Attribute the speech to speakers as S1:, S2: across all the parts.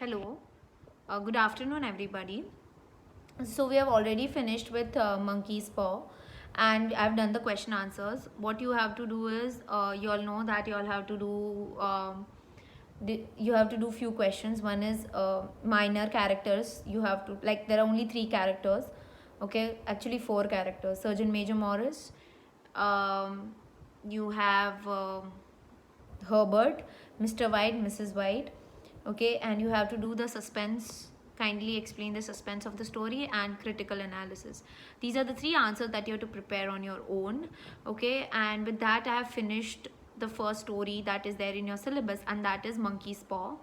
S1: Hello, good afternoon, everybody. So, we have already finished with Monkey's Paw, and I've done the question answers. What you have to do is, you all know that you all have to do. You have to do few questions. One is minor characters. You have to, like, there are only three characters. Okay, actually four characters. Surgeon Major Morris. You have Herbert, Mr. White, Mrs. White. Okay, and you have to do the suspense, kindly explain the suspense of the story, and critical analysis. These are the three answers that you have to prepare on your own. Okay, and with that I have finished the first story that is there in your syllabus, and that is Monkey's Paw.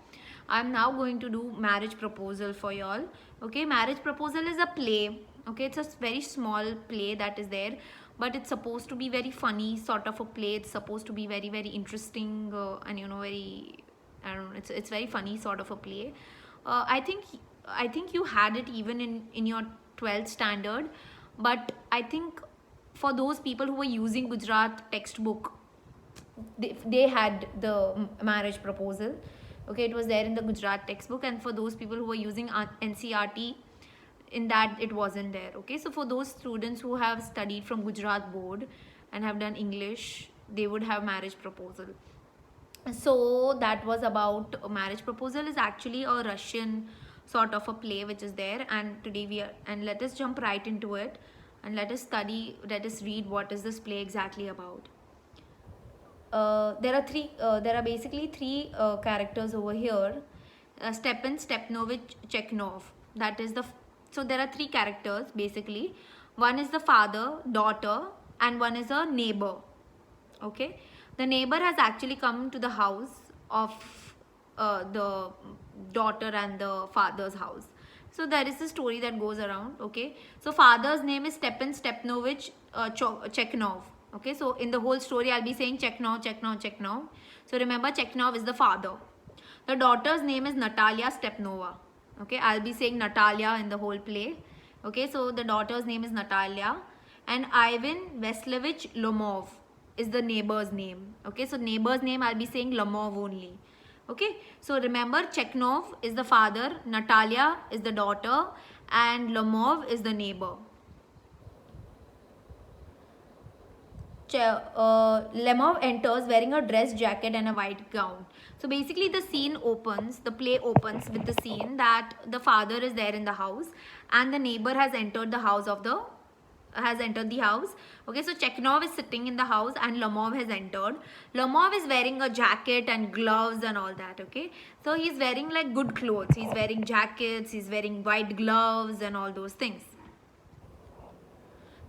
S1: I'm now going to do Marriage Proposal for y'all. Okay, Marriage Proposal is a play. Okay, it's a very small play that is there, but it's supposed to be very funny sort of a play. It's supposed to be very interesting, and very, I don't know, it's very funny sort of a play. I think you had it even in your 12th standard, but I think for those people who were using Gujarat textbook, they had the Marriage Proposal. Okay, it was there in the Gujarat textbook, and for those people who were using NCRT, in that it wasn't there. Okay, so for those students who have studied from Gujarat board and have done English, they would have Marriage Proposal. So that was about Marriage Proposal is actually a Russian sort of a play which is there, and today we are, and let us jump right into it, and let us read what is this play exactly about. There are basically three characters over here. Stepan Stepnovich Chekhnov. That is so there are three characters basically. One is the father, daughter, and one is a neighbor. Okay, the neighbor has actually come to the house of the daughter and the father's house. So there is a story that goes around. Okay, so father's name is Stepan Stepnovich Chekhnov. Okay, so in the whole story I'll be saying Chekhnov, Chekhnov, Chekhnov. So remember, Chekhnov is the father. The daughter's name is Natalia Stepnova. Okay, I'll be saying Natalia in the whole play. Okay, so the daughter's name is Natalia, and Ivan Vasilevich Lomov is the neighbor's name. Okay, so neighbor's name I'll be saying Lomov only. Okay, so remember, Chekhnov is the father, Natalia is the daughter, and Lomov is the neighbor. Lemov enters wearing a dress jacket and a white gown. So basically the scene opens, the play opens with the scene that the father is there in the house and the neighbor has entered the house. Okay, so Chekhnov is sitting in the house and Lomov has entered. Lomov is wearing a jacket and gloves and all that. Okay, so he's wearing like good clothes. He's wearing jackets, he's wearing white gloves and all those things.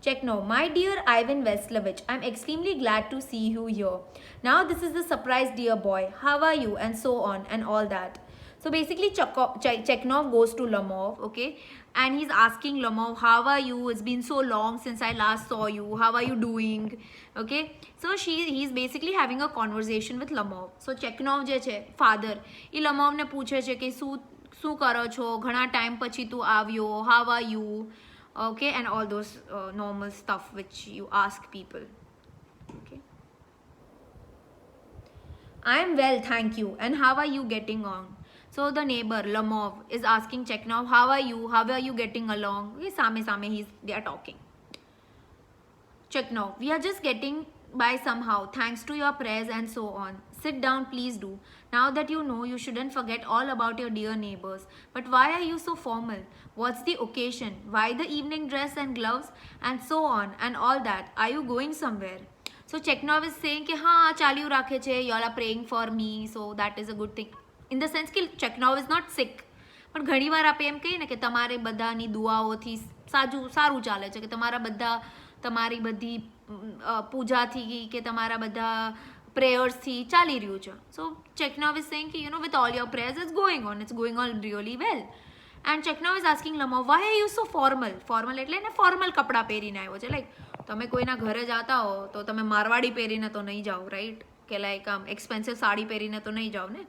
S1: Chekhnov, my dear Ivan Vasilevich, I'm extremely glad to see you here. Now this is the surprise, dear boy. How are you? And so on and all that. So basically Chekhnov goes to Lomov, okay, and he's asking Lomov, how are you? It's been so long since I last saw you. How are you doing? Okay, so he's basically having a conversation with Lomov. So Chekhnov je છે father, એ Lomovને પૂછે છે કે શું કરો છો? ઘણા time પછી તું આવ્યો. How are you? Okay, and all those normal stuff which you ask people. Okay, I am well, thank you. And how are you getting on? So the neighbor Lomov is asking Chekhnov, how are you? How are you getting along? Okay, same they are talking. Chekhnov, we are just getting by somehow, thanks to your prayers and so on. Sit down, please do. Now that you know, you shouldn't forget all about your dear neighbors. But why are you so formal? What's the occasion? Why the evening dress and gloves and so on and all that? Are you going somewhere? So Chekhnov is saying કે હા ચાલ્યું રાખે છે, you all are praying for me, so that is a good thing. In the sense કે Chekhnov is not sick. પણ ઘણીવાર આપણે એમ કહીએ ને કે તમારે બધાની દુઆઓથી સારું ચાલે છે, કે તમારી બધી પૂજાથી કે તમારા બધા prayers-થી ચાલી રહ્યું છે. So Chekhnov is saying કે with all your prayers it's going on really well. And Chekhnov is asking Lomov, why are you so formal? Formal એટલે ને formal કપડા પહેરીને આવ્યો છે. લાઈક તમે કોઈના ઘરે જાતા હો તો તમે મારવાડી પહેરીને તો નહીં જાઓ, રાઈટ? કે લાઈક આમ એક્સપેન્સિવ સાડી પહેરીને તો નહીં જાઓ ને.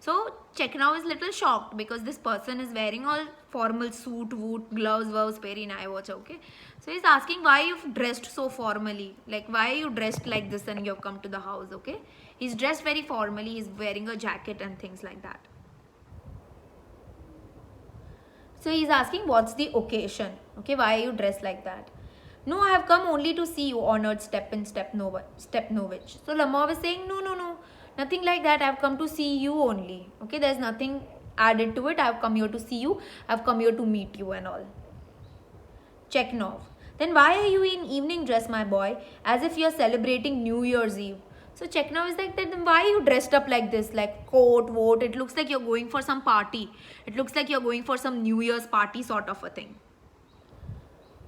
S1: So Chekhnov is little shocked because this person is wearing all formal suit, gloves પહેરીને આવ્યો છે. Okay, so he's asking why you've dressed so formally, like why are you dressed like this and you've come to the house. Okay, he's dressed very formally, he's wearing a jacket and things like that. So he's asking, what's the occasion? Okay, why are you dressed like that? No, I have come only to see you, honored Stepnovich. So Lamov is saying, no, nothing like that. I have come to see you only. Okay, there's nothing added to it. I have come here to see you. I have come here to meet you and all. Chekhnov. Then why are you in evening dress, my boy? As if you're celebrating New Year's Eve. So Chekhnov is like, then why are you dressed up like this? Like coat, vote. It looks like you're going for some party. It looks like you're going for some New Year's party sort of a thing.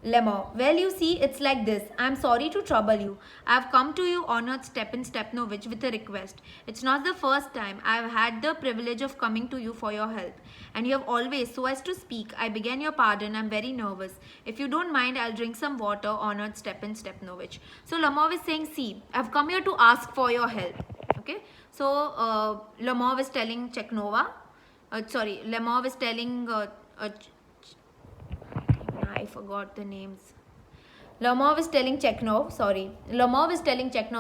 S1: Lemma, well, you see, it's like this. I'm sorry to trouble you. I've come to you, honored Stepan Stepnovich, with a request. It's not the first time I've had the privilege of coming to you for your help. And you have always, so as to speak, I began your pardon. I'm very nervous. If you don't mind, I'll drink some water, honored Stepan Stepnovich. So Lemov is saying, see, I've come here to ask for your help. Okay. So Lemov is telling Lemov is telling I forgot the names. Lemov is telling Chekhnov,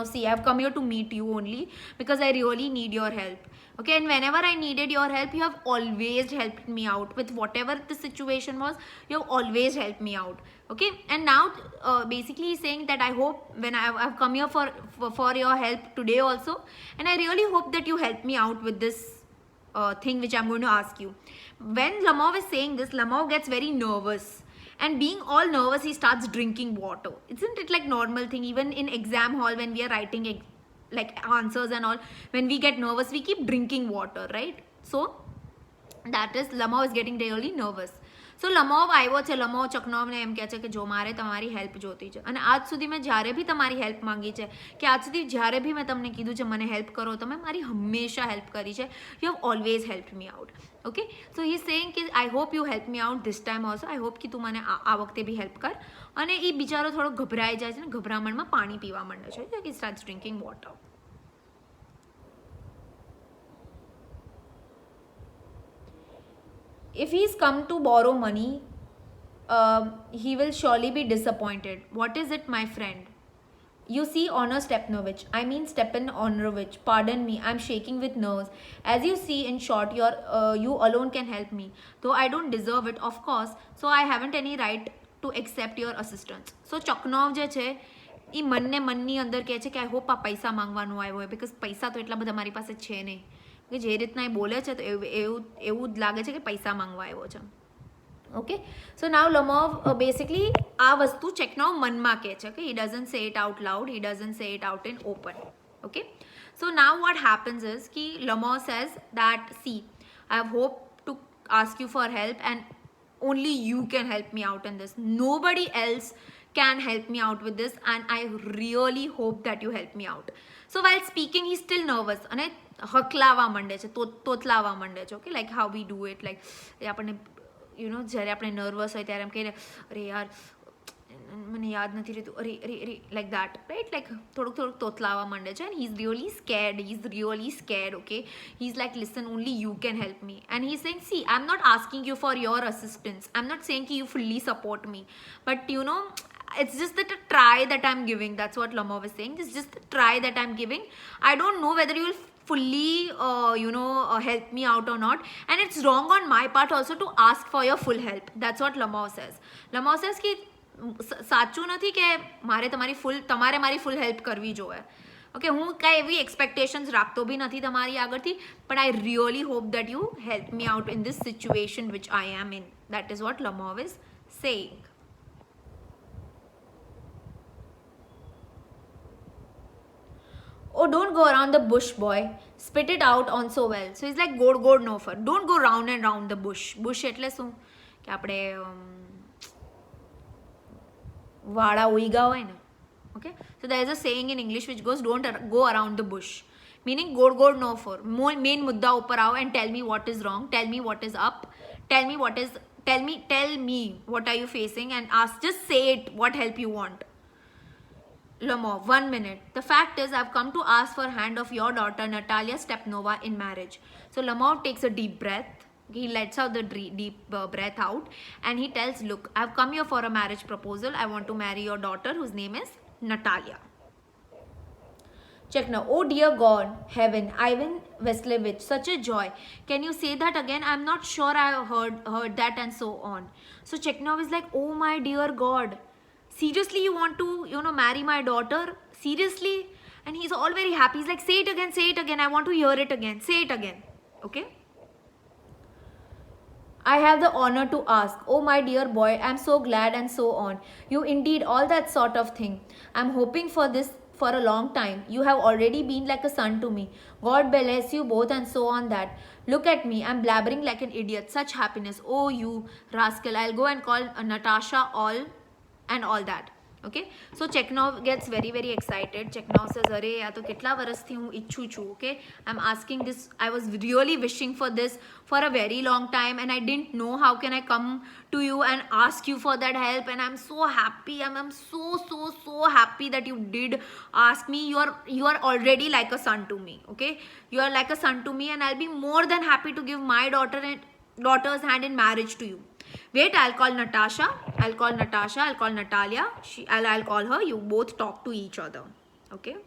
S1: see, I've come here to meet you only because I really need your help. Okay, and whenever I needed your help, you have always helped me out with whatever the situation was. You have always helped me out. Okay, and now basically he's saying that I hope when I've come here for your help today also, and I really hope that you help me out with this thing which I'm going to ask you. When Lemov is saying this, Lemov gets very nervous. And being all nervous, he starts drinking water. Isn't it like normal thing? Even in exam hall, when we are writing like answers and all, when we get nervous, we keep drinking water, right? So that is, Lemov is getting really nervous. So Lemov આવ્યો છે, Lemov ચકનોવને એમ કહે છે કે જો મારે તમારી help જોતી છે અને આજ સુધી મેં જ્યારે બી તમારી હેલ્પ માંગી છે કે આજ સુધી જ્યારે બી મેં તમને કીધું છે મને હેલ્પ કરો, તમે મારી હંમેશા હેલ્પ કરી છે. You have always helped me out. Okay, so he's saying કે I hope you help me out this time also. I hope કે તું મને આ વખતે બી હેલ્પ કર. અને એ બિચારો થોડો ગભરાઈ જાય છે ને, ગભરામણમાં પાણી પીવા માંડે છે. He starts drinking water. If he's come to borrow money, he will surely be disappointed. What is it, my friend? You see, Honor Stepnovich, I mean Stepan Honorovich, pardon me, I'm shaking with nerves. As you see, in short, you alone can help me. Though I don't deserve it, of course, so I haven't any right to accept your assistance. So Chekhnov જે છે એ મનને મનની અંદર કહે છે કે I hope આ પૈસા માંગવાનું આવ્યો હોય, because પૈસા તો એટલા બધા મારી પાસે છે નહીં. કે જે રીતના એ બોલે છે તો એવું જ લાગે છે કે પૈસા માંગવા આવ્યો છે. Okay, so now Lemov basically આ વસ્તુ Chekhnov મનમાં કહે છે. Okay, he doesn't say it out loud, he doesn't say it out in open. Okay, so now what happens is कि Lemov says that, see, I have hoped to ask you for help and only you can help me out in this. Nobody else can help me out with this, and I really hope that you help me out. So while speaking, he's still nervous અને હકલાવા માંડે છે, તોતલાવા માંડે છે. Okay, like how we do it, like આપણને જ્યારે આપણે nervous હોય ત્યારે એમ કહીને અરે યાર મને યાદ નથી રહેતું, અરે like that, right? Like થોડુંક તોતલાવા માંડે છે, and he's really scared. Okay, he's like, listen, only you can help me. And he's saying, see, I'm not asking you for your assistance, I'm not saying you fully support me, but it's just that a try that I'm giving. That's what Lemov is saying. It's just a try that I'm giving. I don't know whether you will fully help me out or not, and it's wrong on my part also to ask for your full help. That's what Lemov says. Lemov says कि સાચું નથી કે તમારે મારી ફૂલ help કરવી જોઈએ. Okay, હું કાંઈ એવી એક્સપેક્ટેશન્સ રાખતો બી નથી તમારી આગળથી, but I really hope that you help me out in this situation which I am in. That is what Lemov is saying. Oh, don't go around the bush, boy. Spit it out on so well. So he's like, goad no fur. Don't go round and round the bush. Bush એટલે શું કે આપણે વાળા ઉઈગા હોય ને. Okay, so there is a saying in English which goes, don't go around the bush, meaning goad no fur. Main મુદ્દા ઉપર આવો and tell me what is wrong, tell me what is up, tell me what are you facing, and ask, just say it, what help you want. Lemov, 1 minute. The fact is, I've come to ask for hand of your daughter Natalia Stepnova in marriage. So Lemov takes a deep breath. He lets out the deep breath out, and he tells, look, I've come here for a marriage proposal. I want to marry your daughter, whose name is Natalia. Check now. Oh dear God, heaven, Ivan Vasilevich, such a joy. Can you say that again? I'm not sure I heard that, and so on. So Chekhnov is like, oh my dear God, seriously you want to, marry my daughter? Seriously? And he's all very happy. He's like, say it again. I want to hear it again. Say it again. Okay? I have the honor to ask. Oh, my dear boy, I'm so glad, and so on. You indeed, all that sort of thing. I'm hoping for this for a long time. You have already been like a son to me. God bless you both, and so on that. Look at me. I'm blabbering like an idiot. Such happiness. Oh, you rascal. I'll go and call Natasha all that. Okay, so Chekhnov gets very very excited. Chekhnov says, "Arey, या तो कितना वर्ष थी हूँ इच्छू छू." Okay, I'm asking this. I was really wishing for this for a very long time, and I didn't know how can I come to you and ask you for that help. And I'm so happy. I'm so happy that you did ask me. You are already like a son to me. Okay, you are like a son to me, and I'll be more than happy to give my daughter's hand in marriage to you. Wait, I'll call Natasha. I'll call Natalia. I'll call her. You both talk to each other. Okay.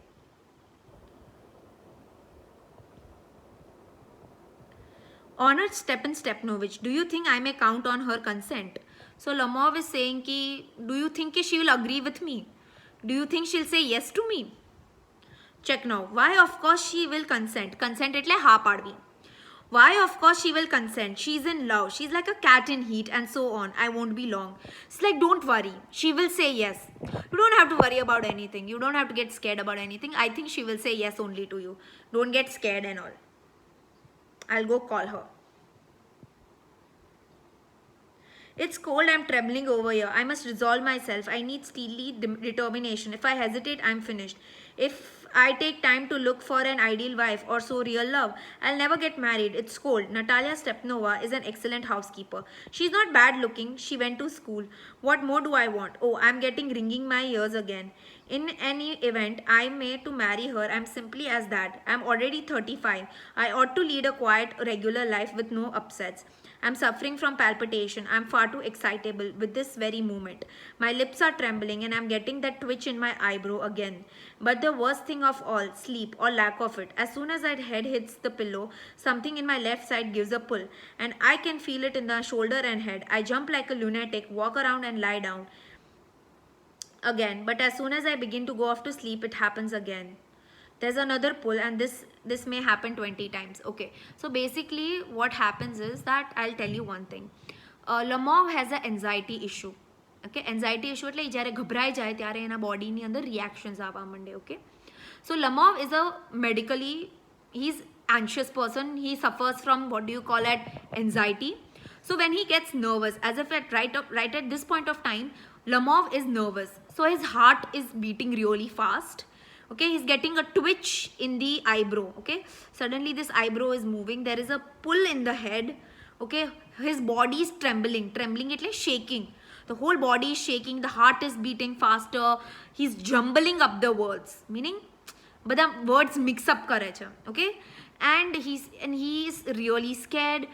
S1: Honored Stepan Stepanovich, do you think I may count on her consent? So Lomov is saying ki, do you think she will agree with me? Do you think she'll say yes to me? Check now. Why? Of course she will consent. Consent એટલે હા પાડવી. Why? Of course she will consent. She's in love. She's like a cat in heat, and so on. I won't be long. It's like, don't worry. She will say yes. You don't have to worry about anything. You don't have to get scared about anything. I think she will say yes only to you. Don't get scared and all. I'll go call her. It's cold. I'm trembling over here. I must resolve myself. I need steely determination. If I hesitate, I'm finished. If I take time to look for an ideal wife or so real love, I'll never get married. It's cold. Natalia Stepanova is an excellent housekeeper. She's not bad looking. She went to school. What more do I want? Oh, I'm getting ringing my ears again. In any event, I may to marry her. I'm simply as that. I'm already 35. I ought to lead a quiet, regular life with no upsets. I'm suffering from palpitation. I'm far too excitable with this very moment. My lips are trembling and I'm getting that twitch in my eyebrow again. But the worst thing of all, sleep or lack of it. As soon as my head hits the pillow, something in my left side gives a pull. And I can feel it in the shoulder and head. I jump like a lunatic, walk around and lie down again. But as soon as I begin to go off to sleep, it happens again. There's another pull, and this may happen 20 times. Okay, so basically what happens is that I'll tell you one thing. Lomov has an anxiety issue. Okay, anxiety issue એટલે જ્યારે ઘબરાઈ જાય ત્યારે એના બોડીની અંદર reactions આવવા માંડે. Okay, so Lomov is a medically, he's anxious person. He suffers from what do you call it, anxiety. So when he gets nervous, as if right at this point of time, Lomov is nervous, so his heart is beating really fast. Okay, he's getting a twitch in the eyebrow. Okay, suddenly this eyebrow is moving. There is a pull in the head. Okay, his body is trembling એટલે shaking. The whole body is shaking. The heart is beating faster. He's jumbling up the words, meaning બધા words mix up કરે છે. Okay, and he is really scared,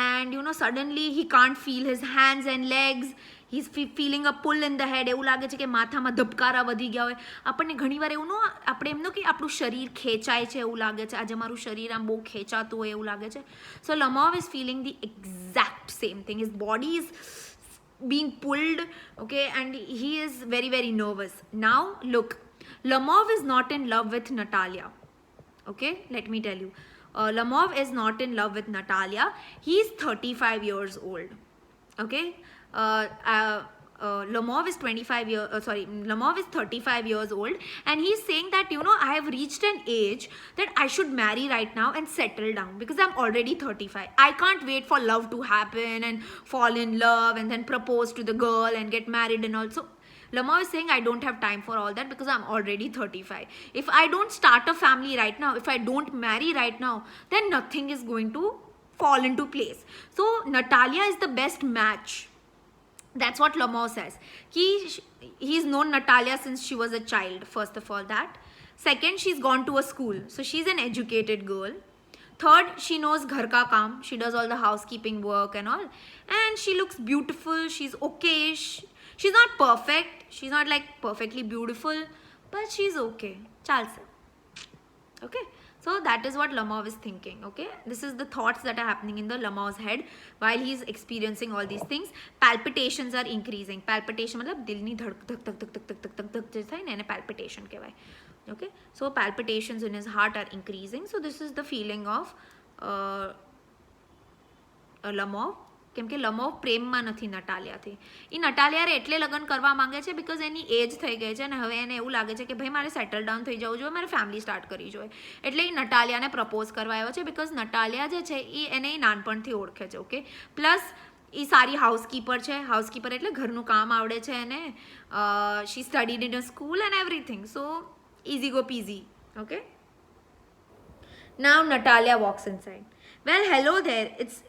S1: and suddenly he can't feel his hands and legs. He's feeling a pull in the head. એવું લાગે છે કે માથામાં ધબકારા વધી ગયા હોય. આપણને ઘણીવાર એવું આપણે એમનો કે આપણું શરીર ખેંચાય છે એવું લાગે છે. આજે મારું શરીર આમ બહુ ખેંચાતું હોય એવું લાગે છે. So Lomov is feeling the exact same thing. His body is being pulled, okay, and he is very very nervous. Now look, Lomov is not in love with Natalia. Okay, let me tell you. Lomov is not in love with Natalia. He is 35 years old. Okay, Lomov is 35 years old, and he's saying that I have reached an age that I should marry right now and settle down because I'm already 35. I can't wait for love to happen and fall in love and then propose to the girl and get married and also. Lomov is saying I don't have time for all that because I'm already 35. If I don't start a family right now, if I don't marry right now, then nothing is going to fall into place. So Natalia is the best match. That's what Lomov says. He's known Natalia since she was a child, first of all that. Second, she's gone to a school. So she's an educated girl. Third, she knows ghar ka kaam. She does all the housekeeping work and all. And she looks beautiful. She's okay. She's not perfect. She's not like perfectly beautiful. But she's okay. Chalse. Okay, so that is what Lamov is thinking. Okay, this is the thoughts that are happening in the Lamov's head while he's experiencing all these things. Palpitations are increasing. Palpitation मतलब दिल धक धक धक धक धक धक धक धक जैसा है ना, palpitation कहवाय. Okay, so palpitations in his heart are increasing. So this is the feeling of Lamov. કેમ કે લમોવ પ્રેમમાં નથી નટાલિયાથી. એ નટાલિયારે એટલે લગ્ન કરવા માંગે છે બિકોઝ એની એજ થઈ ગઈ છે અને હવે એને એવું લાગે છે કે ભાઈ મારે સેટલ ડાઉન થઈ જવું જોઈએ, મારે ફેમિલી સ્ટાર્ટ કરવી જોઈએ. એટલે એ નટાલિયાને પ્રપોઝ કરવા આવ્યો છે બિકોઝ નટાલિયા જે છે એ એને નાનપણથી ઓળખે છે. ઓકે, પ્લસ એ સારી હાઉસકીપર છે. હાઉસકીપર એટલે ઘરનું કામ આવડે છે એને. She studied in a school and everything. So easy go peasy. Okay, now Natalia walks inside. Well, hello there.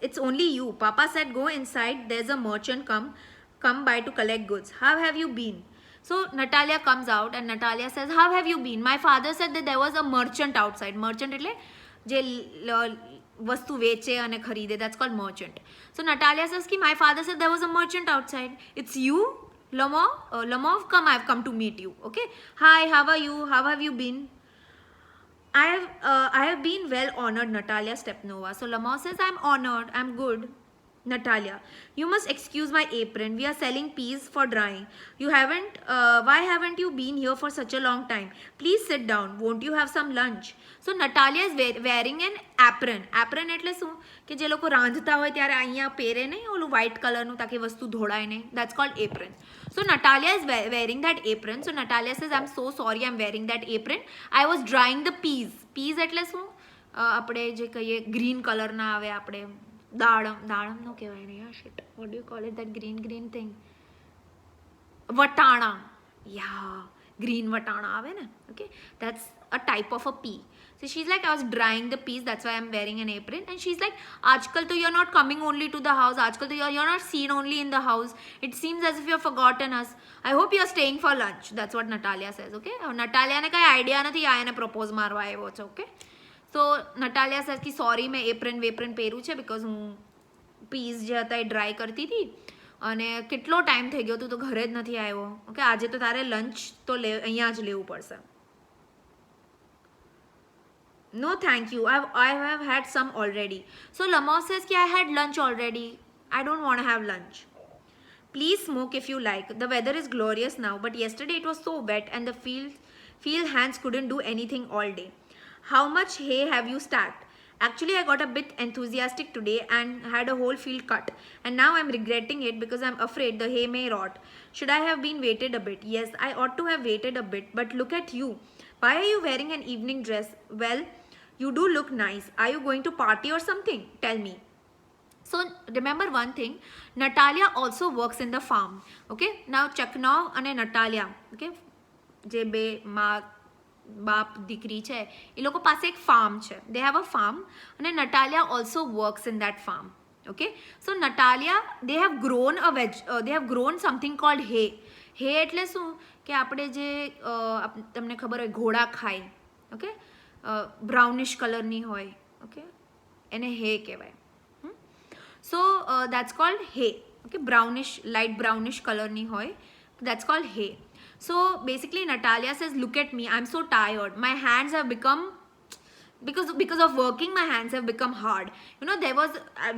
S1: It's only you. Papa said go inside. There's a merchant come by to collect goods. How have you been? So Natalia comes out and Natalia says, how have you been? My father said that there was a merchant outside. Merchant એટલે જે વસ્તુ વેચે અને ખરીદે, that's called merchant. So Natalia says ki my father said there was a merchant outside. It's you, Lamov? Lamov, come, I've come to meet you. Okay, hi, how are you? How have you been? I have been well honored, Natalia Stepnova. So Lamov says, I'm honored, I'm good. Natalia, you must excuse my apron. We are selling peas for drying. Why haven't you been here for such a long time? Please sit down. Won't you have some lunch? So Natalia is wearing an apron. Apron એટલે શું કે જે લોકો રાંધતા હોય ત્યારે અહીંયા પહેરે નહીં ઓલું white કલરનું તાકી વસ્તુ ધોળાય નહીં. That's called apron. So Natalia is wearing that apron. So Natalia says, I'm so sorry, I'm wearing that apron. I was drying the peas. Peas એટલે શું આપણે જે કહીએ ગ્રીન કલરના આવે આપણે દાડમ નો કહેવાય ને યાર, shit, what do you call it, that green thing? વટાણા. Yeah, green વટાણા આવે ને. Okay, that's a type of a pea. So she's like, I was drying the peas, that's why I'm wearing an apron. And she's like, Ajkal to you're not coming only to the house. Ajkal to you're not seen only in the house. It seems as if you've forgotten us. I hope you're staying for lunch. That's what Natalia says. Okay, Natalia ने कई idea નથી, આ એને propose મારવા આવ્યો છે. Okay, so Natalia says कि sorry मैं apron પહેરું છે because હું પીસ જે હતા એ ડ્રાય કરતી હતી અને કેટલો ટાઈમ થઈ ગયો, તું તો ઘરે જ નથી આવ્યો. ઓકે, આજે તો તારે લંચ તો અહીંયા જ લેવું પડશે. No thank you, I have had some already. So Lamov says कि I had lunch already, I don't want to have lunch. Please smoke if you like. The weather is glorious now, but yesterday it was so wet and the field hands couldn't do anything all day. How much hay have you stacked? Actually, I got a bit enthusiastic today and had a whole field cut. And now I'm regretting it because I'm afraid the hay may rot. Should I have been waited a bit? Yes, I ought to have waited a bit. But look at you. Why are you wearing an evening dress? Well, you do look nice. Are you going to party or something? Tell me. So remember one thing, Natalia also works in the farm. Okay, now Chaknov and Natalia, okay, જે બે માં બાપ દીકરી છે એ લોકો પાસે એક farm છે. They have a farm and Natalia also works in that farm. Okay, so Natalia, they have grown something called hay. Hay એટલે શું કે આપણે જે તમને ખબર હોય ઘોડા ખાય. Okay, brownish કલરની હોય. Okay, એને hay કહેવાય. So that's called hay. Okay, brownish, light brownish colorની હોય, that's called hay. So basically Natalia says, look at me, I'm so tired, my hands have become, because of working, my hands have become hard. You know,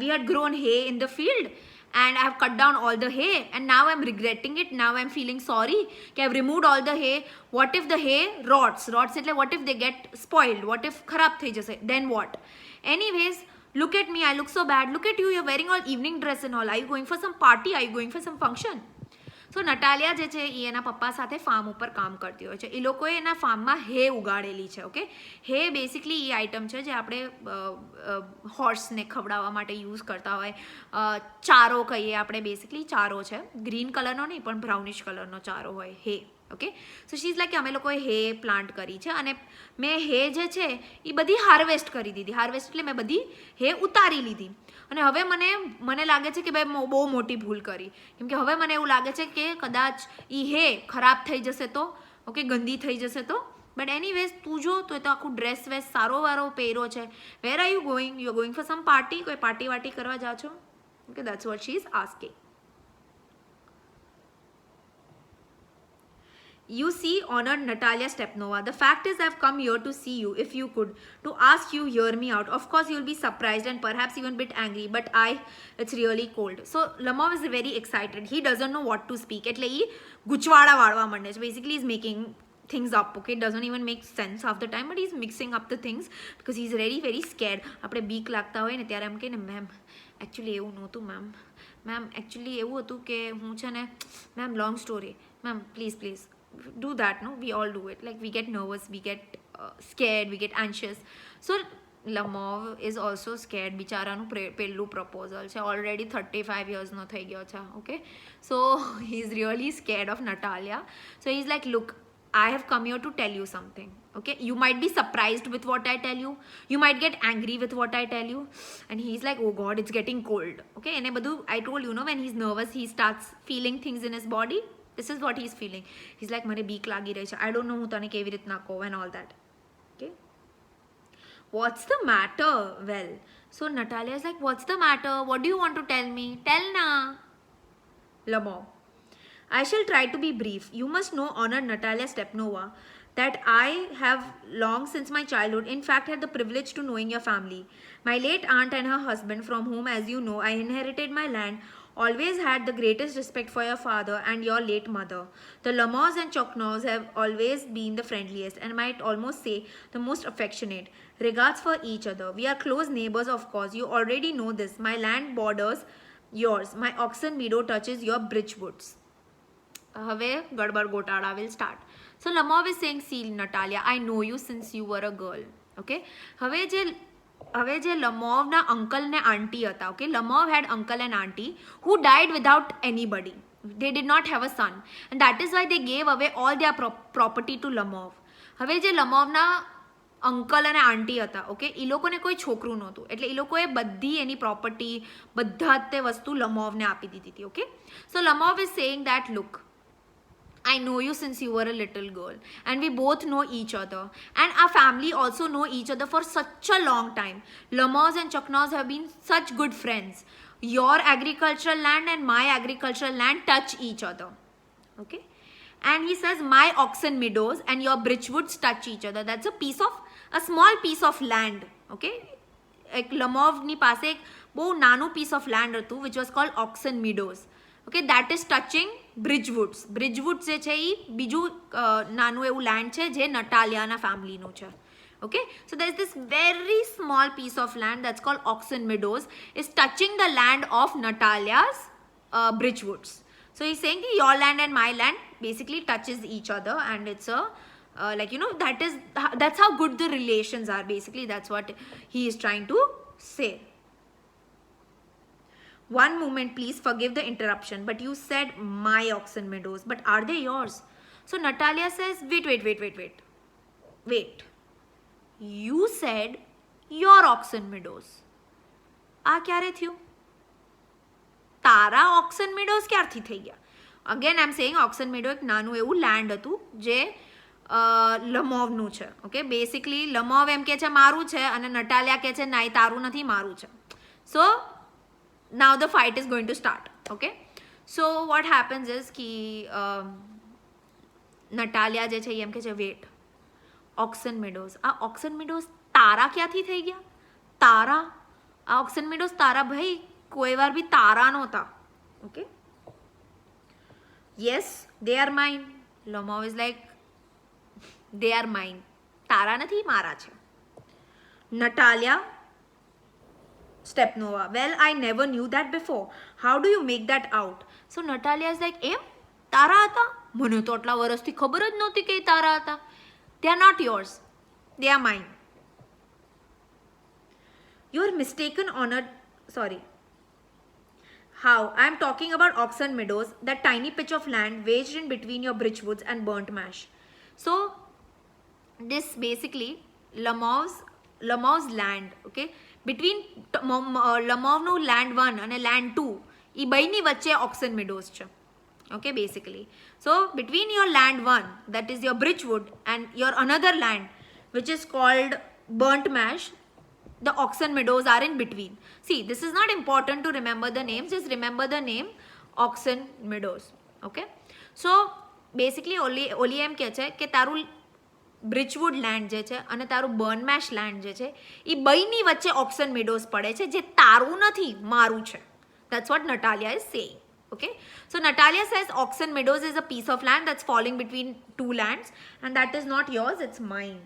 S1: we had grown hay in the field and I have cut down all the hay and now I'm regretting it. Now I'm feeling sorry. Okay, I've removed all the hay. What if the hay rots એટલે what if they get spoiled, what if ખરાબ થઈ જશે, then what? Anyways, look at me, I look so bad. Look at you, you're wearing all evening dress and all. Are you going for some party? Are you going for some function? So Natalia જે છે એ એના પપ્પા સાથે farm ઉપર કામ કરતી હોય છે. એ લોકોએ એના ફાર્મમાં હે ઉગાડેલી છે. ઓકે, હે બેસિકલી એ આઇટમ છે જે આપણે હોર્સને ખવડાવવા માટે યુઝ કરતા હોય. ચારો કહીએ આપણે, બેસિકલી ચારો છે. ગ્રીન કલરનો નહીં પણ બ્રાઉનિશ કલરનો ચારો હોય, હે. Okay, so she is like કે અમે લોકોએ હે પ્લાન્ટ કરી છે અને મેં હે જે છે એ બધી હાર્વેસ્ટ કરી દીધી. હાર્વેસ્ટ એટલે મેં બધી હે ઉતારી લીધી અને હવે મને લાગે છે કે ભાઈ બહુ મોટી ભૂલ કરી, કેમ કે હવે મને એવું લાગે છે કે કદાચ એ હે ખરાબ થઈ જશે તો, ઓકે, ગંદી થઈ જશે તો. બટ એનીવેઝ તું જો તો એ તો આખું ડ્રેસ વેસ સારો વારો પહેરો છે. Where are you going? You are going for some party? કોઈ પાર્ટી વાર્ટી કરવા જાઓ છો? Okay, that's what she is asking. You see, honored Natalia Stepnova, the fact is I've come here to see you, if you could, to ask you hear me out. Of course, you'll be surprised and perhaps even a bit angry, but it's really cold. So Lamov is very excited. He doesn't know what to speak. એટલે ઈ ગુચવાડા વાળવા માંડે છે. Basically, he's making things up, okay? It doesn't even make sense half the time, but he's mixing up the things because he's very, very scared. આપણે બીક લાગતા હોય ને ત્યારે એમ કહે ને, મેમ એકચ્યુઅલી એવું નહોતું મેમ એકચ્યુઅલી એવું હતું કે હું છે ને ma'am long story ma'am please do that, no? We all do it. Like, we get nervous, we get scared, we get anxious. So Lamov is also scared. બિચારાનું પહેલું proposal છે, ઓલરેડી 35 yearsનો થઈ ગયો છે, okay? So he's really scared of Natalia. So he's like, look, I have come here to tell you something, okay? You might be surprised with what I tell you, you might get angry with what I tell you. And he's like, oh god, it's getting cold, okay? And I told you, know, when he's nervous, he starts feeling things in his body. This is what he's feeling. He's like, મને બીક લાગી રહી છે, I don't know હું તને કેવી રીતના કહું and all that, okay? What's the matter? Well, so Natalia is like, what's the matter? What do you want to tell me? Tell na. Lamov, I shall try to be brief. You must know, honored Natalia Stepnova, that I have long since my childhood, in fact, had the privilege to knowing your family. My late aunt and her husband, from whom, as you know, I inherited my land, always had the greatest respect for your father and your late mother. The Lamovs and Choknovs have always been the friendliest and might almost say the most affectionate. Regards for each other. We are close neighbors, of course. You already know this. My land borders yours. My oxen meadow touches your Bridgewoods. હવે ગડબડ ગોટાળા will start. So Lamov is saying, see Natalia, I know you since you were a girl. Okay? હવે જે લમોવના uncle ને આંટી હતા, okay? Lamov had uncle and auntie who died without anybody. They did not have a son, and that is why they gave away all their property to Lamov. હવે જે લમોવના uncle અને આંટી હતા, okay, એ લોકોને કોઈ છોકરું નહોતું, એટલે એ લોકોએ બધી એની પ્રોપર્ટી, બધા તે વસ્તુ લમોવને આપી દીધી હતી, okay? So Lamov is saying that, look, I know you since you were a little girl, and we both know each other, and our family also know each other for such a long time. Lamovs and Choknovs have been such good friends. Your agricultural land and my agricultural land touch each other, okay? And he says, my oxen meadows and your Bridgewoods touch each other. That's a small piece of land, okay? Like Lamovની પાસે એક બહુ નાનું piece of land હતું, which was called oxen meadows. Okay, that is touching Bridgewoods. Bridgewoods જે છે એ બીજું નાનું એવું land છે જે નટાલિયાના ફેમિલીનું છે. Okay, so there's this very small piece of land that's called Oxen Meadows is touching the land of Natalia's Bridgewoods. So he's saying that your land and my land basically touches each other, and it's a like, you know, that's how good the relations are. Basically, that's what he is trying to say. One moment, please, forgive the interruption, but you said my oxen meadows, but are they yours? So Natalia says, wait. You said your oxen meadows. આ ક્યારે થયું? તારા ઓક્સન મેડોઝ ક્યારથી થઈ ગયા? Again I am saying ઓક્સન મેડો એક નાનું એવું લેન્ડ હતું જે લમોવનું છે, ઓકે? બેસિકલી લમોવ એમ કહે છે મારું છે અને નટાલિયા કહે છે નાઈ તારું નથી, મારું છે. સો now the fight is going to start, okay? So what happens is कि Natalia જે છે એમ કહે છે wait, oxen meadows, આ oxen meadows તારા ક્યાંથી થઈ ગયા? તારા, આ oxen meadows તારા ભાઈ કોઈ વાર બી તારા નહોતા, okay? Yes, they are mine. Lamov is like, they are mine. તારા નથી, મારા છે. Natalia Stepnova, well, I never knew that before. How do you make that out? So Natalia is like, એમ તારા હતા? મને તો આટલા વર્ષથી ખબર જ નહોતી કે તારા હતા. They are not yours. They are mine. You are mistaken, honored. Sorry. How? I am talking about Oxen Meadows, that tiny patch of land wedged in between your Bridgewoods and Burnt Mash. So this basically Lamov's land, okay? Between Lamovનું land 1 and land 2, એ બંનેની વચ્ચે Oxen Meadows છે, okay, basically. So between your land 1, that is your Bridgewood, and your another land which is called Burnt Mash, the Oxen Meadows are in between. See, this is not important to remember the names, just remember the name Oxen Meadows, okay? So basically ઓલી એમ કહે છે કે તારું બ્રિચવુડ land જે છે અને તારું બર્નમેશ land જે છે એ બંનેની વચ્ચે ઓક્સન મેડોઝ પડે છે, જે તારું નથી, મારું છે. That's what Natalia is saying. Okay, so Natalia says Oxen Meadows is a piece of land that's falling between two lands, and that is not yours, it's mine.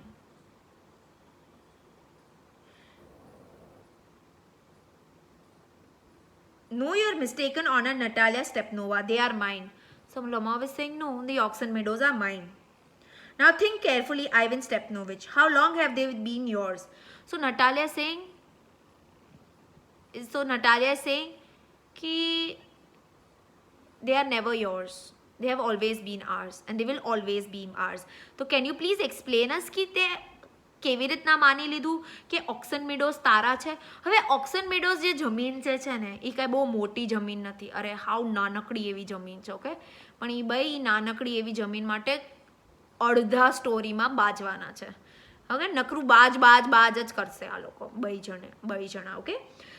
S1: No, you're mistaken, Honor Natalia Stepnova. They are mine. So Lomov is saying, no, the Oxen Meadows are mine. Now think carefully, Ivan Stepnovich. How long have they been yours? So Natalia is saying, कि they are never yours. They have always been ours and they will always be ours. So can you please explain us कि તે કેવી રીતના માની લીધું કે ઓક્સન મેડોઝ તારા છે? હવે ઓક્સન મેડોઝ જે જમીન છે ને એ કાંઈ બહુ મોટી જમીન નથી. અરે હાવ નાનકડી એવી જમીન છે. ઓકે, પણ એ ભાઈ નાનકડી એવી જમીન માટે અડધા સ્ટોરીમાં બાજવાના છે. ઓકે, નકરું બાજ જ કરશે આ લોકો બે જણા. Okay,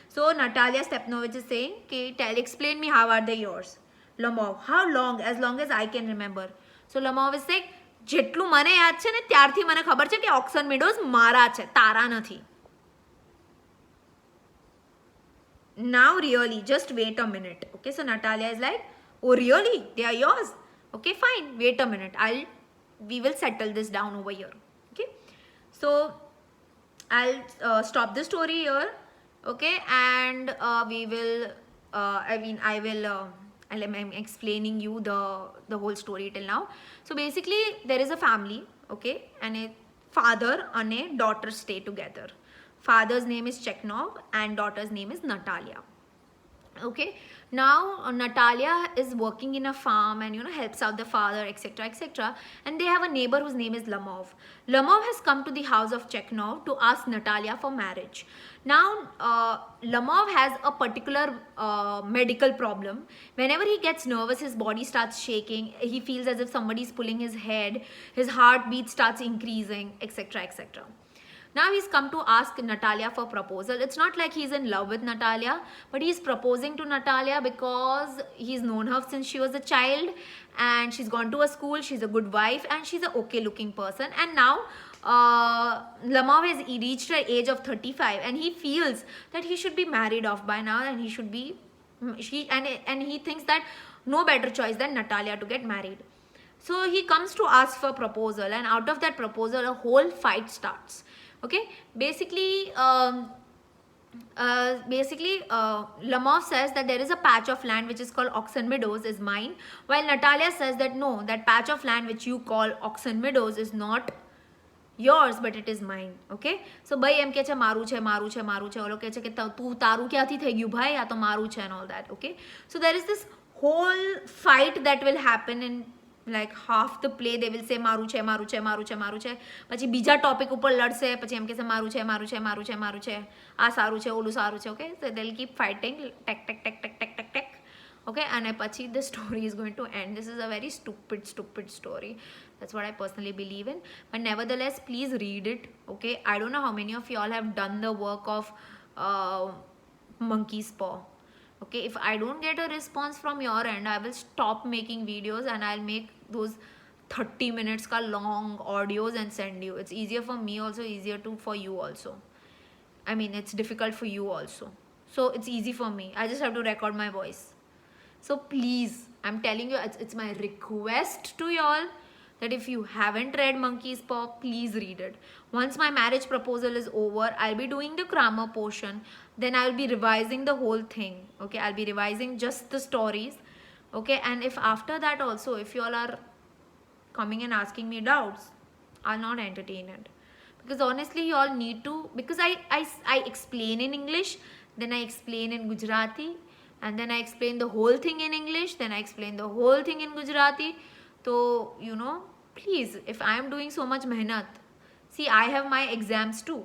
S1: so Natalia Stepnovich is saying કે explain me how are they yours? Lomov, how long? As long as I can remember. So Lomov is saying જેટલું મને યાદ છે ને ત્યારથી મને ખબર છે કે ઓક્સન મેડોઝ મારા છે, તારા નથી. Now really, just wait a minute. Okay, so Natalia is like, oh really? They are yours? Okay, fine. Wait a minute. We will settle this down over here. Okay, so I'll stop the story here. Okay, and we will I'm explaining you the whole story till now. So basically there is a family, okay, and a father and a daughter stay together. Father's name is Chekhnov and daughter's name is Natalia. Okay, now Natalia is working in a farm and helps out the father, etc. And they have a neighbor whose name is Lomov. Lomov has come to the house of Chekhnov to ask Natalia for marriage. Now Lomov has a particular medical problem. Whenever he gets nervous, his body starts shaking, he feels as if somebody is pulling his head, his heartbeat starts increasing, etc. Now he's come to ask Natalia for proposal. It's not like he's in love with Natalia, but he's proposing to Natalia because he's known her since she was a child and she's gone to a school, she's a good wife and she's a okay looking person. And now Lomov has reached the age of 35 and he feels that he should be married off by now and he should be, and he thinks that no better choice than Natalia to get married. So he comes to ask for proposal and out of that proposal a whole fight starts. Okay, basically Lomov says that there is a patch of land which is called Oxen Meadows is mine, while Natalia says that no, that patch of land which you call Oxen Meadows is not yours but it is mine. Okay, so ભાઈ એમ કહે છે મારું છે ઓલો કહે છે કે તું તારું ક્યાંથી થઈ ગયું ભાઈ, આ તો મારું છે and all that. Okay, so there is this whole fight that will happen in like half the play. They will say મારું છે પછી બીજા ટોપિક ઉપર લડશે, પછી એમ કહેશે મારું છે આ સારું છે ઓલું સારું છે. Okay, so they'll keep fighting tech. Okay, and પછી the story is going to end. This is a very stupid story. That's what I personally believe in, but nevertheless please read it. Okay, I don't know how many of y'all have done the work of Monkey's Paw. Okay, if I don't get a response from your end, I will stop making videos and I'll make those 30 minutes ka long audios and send you. It's easier for me also, easier for you also. I mean, it's difficult for you also, so it's easy for me. I just have to record my voice. So please, I'm telling you, it's my request to y'all that if you haven't read Monkey's Paw, please read it. Once my marriage proposal is over, I'll be doing the grammar portion, then I'll be revising the whole thing. Okay, I'll be revising just the stories. Okay, and if after that also, if you all are coming and asking me doubts, I'll not entertain it, because honestly you all need to, because I explain in English, then I explain in Gujarati, and then I explain the whole thing in English, then I explain the whole thing in Gujarati. So please, if I am doing so much mehnat, see, I have my exams too.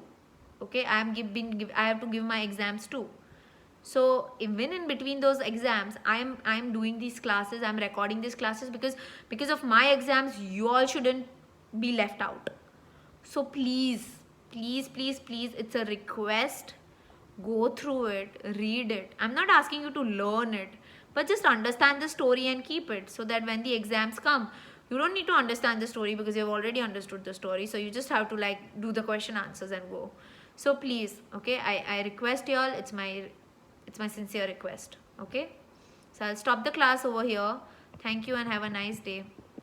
S1: Okay, I have to give my exams too. So even in between those exams, I'm doing these classes, I'm recording these classes because of my exams you all shouldn't be left out. So please, it's a request, go through it, read it. I'm not asking you to learn it, but just understand the story and keep it, so that when the exams come, You don't need to understand the story because you've already understood the story. So you just have to like do the question answers and go. So please, okay, I request y'all, it's my sincere request. Okay, so I'll stop the class over here. Thank you and have a nice day.